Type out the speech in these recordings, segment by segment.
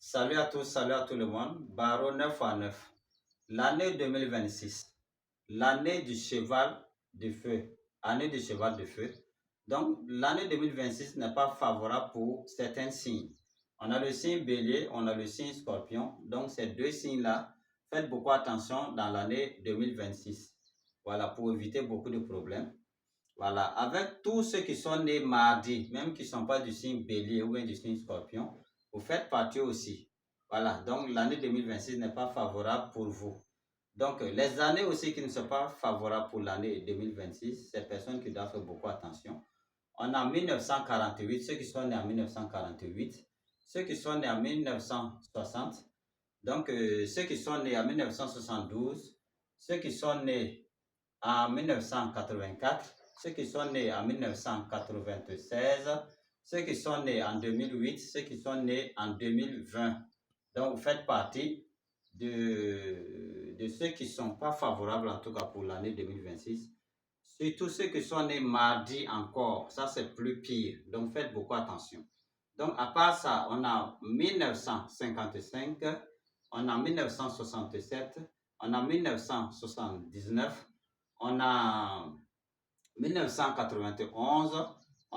Salut à tous, salut à tout le monde. Barreau 9 à 9. L'année 2026, l'année du cheval de feu. Année du cheval de feu. Donc, l'année 2026 n'est pas favorable pour certains signes. On a le signe bélier, on a le signe scorpion. Donc, ces deux signes-là, faites beaucoup attention dans l'année 2026. Voilà, pour éviter beaucoup de problèmes. Voilà, avec tous ceux qui sont nés mardi, même qui ne sont pas du signe bélier ou bien du signe scorpion, vous faites partie aussi. Voilà, donc l'année 2026 n'est pas favorable pour vous. Donc, les années aussi qui ne sont pas favorables pour l'année 2026, ces personnes qui doivent faire beaucoup attention. On a 1948, ceux qui sont nés en 1948, ceux qui sont nés en 1960, donc ceux qui sont nés en 1972, ceux qui sont nés en 1984, ceux qui sont nés en 1996, ceux qui sont nés en 2008, ceux qui sont nés en 2020. Donc, vous faites partie de ceux qui ne sont pas favorables, en tout cas pour l'année 2026. Surtout ceux qui sont nés mardi encore, ça c'est plus pire. Donc, faites beaucoup attention. Donc, à part ça, on a 1955, on a 1967, on a 1979, on a 1991,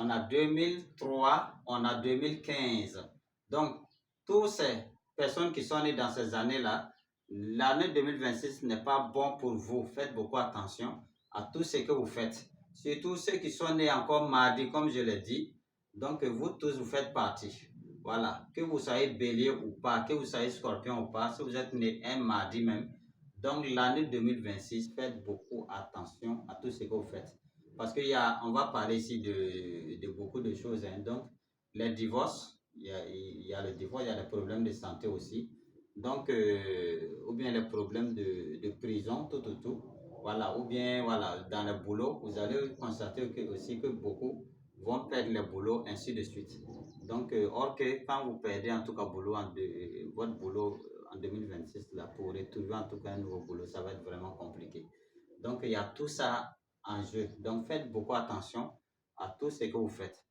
on a 2003, on a 2015. Donc, toutes ces personnes qui sont nées dans ces années-là, l'année 2026 n'est pas bon pour vous. Faites beaucoup attention à tout ce que vous faites. Surtout ceux qui sont nés encore mardi, comme je l'ai dit. Donc, vous tous, vous faites partie. Voilà. Que vous soyez bélier ou pas, que vous soyez scorpion ou pas, si vous êtes né un mardi même. Donc, l'année 2026, faites beaucoup attention à tout ce que vous faites. Parce qu'on va parler ici de beaucoup de choses. Hein. Donc, les divorces, il y a le divorce, il y a les problèmes de santé aussi. Donc, ou bien les problèmes de prison, tout. Voilà, ou bien, voilà, dans le boulot, vous allez constater aussi que beaucoup vont perdre le boulot, ainsi de suite. Donc, or que quand vous perdez en tout cas votre boulot en 2026, là, pour retrouver en tout cas un nouveau boulot, ça va être vraiment compliqué. Donc, il y a tout ça en jeu. Donc, faites beaucoup attention à tout ce que vous faites.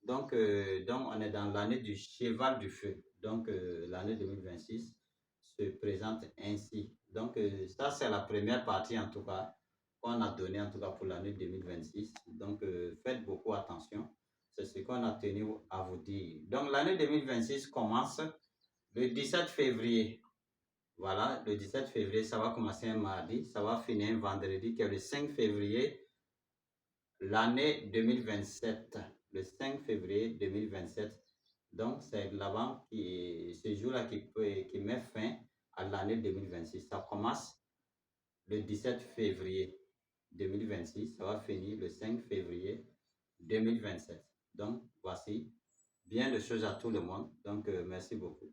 Donc, on est dans l'année du cheval du feu. Donc, l'année 2026 se présente ainsi. Donc, ça, c'est la première partie, en tout cas, qu'on a donnée, en tout cas, pour l'année 2026. Donc, faites beaucoup attention. C'est ce qu'on a tenu à vous dire. Donc, l'année 2026 commence le 17 février. Voilà, le 17 février, ça va commencer un mardi, ça va finir un vendredi, qui est le 5 février, l'année 2027. Le 5 février 2027. Donc, c'est là-bas, ce jour-là qui met fin à l'année 2026. Ça commence le 17 février 2026, ça va finir le 5 février 2027. Donc, voici bien de choses à tout le monde. Donc, merci beaucoup.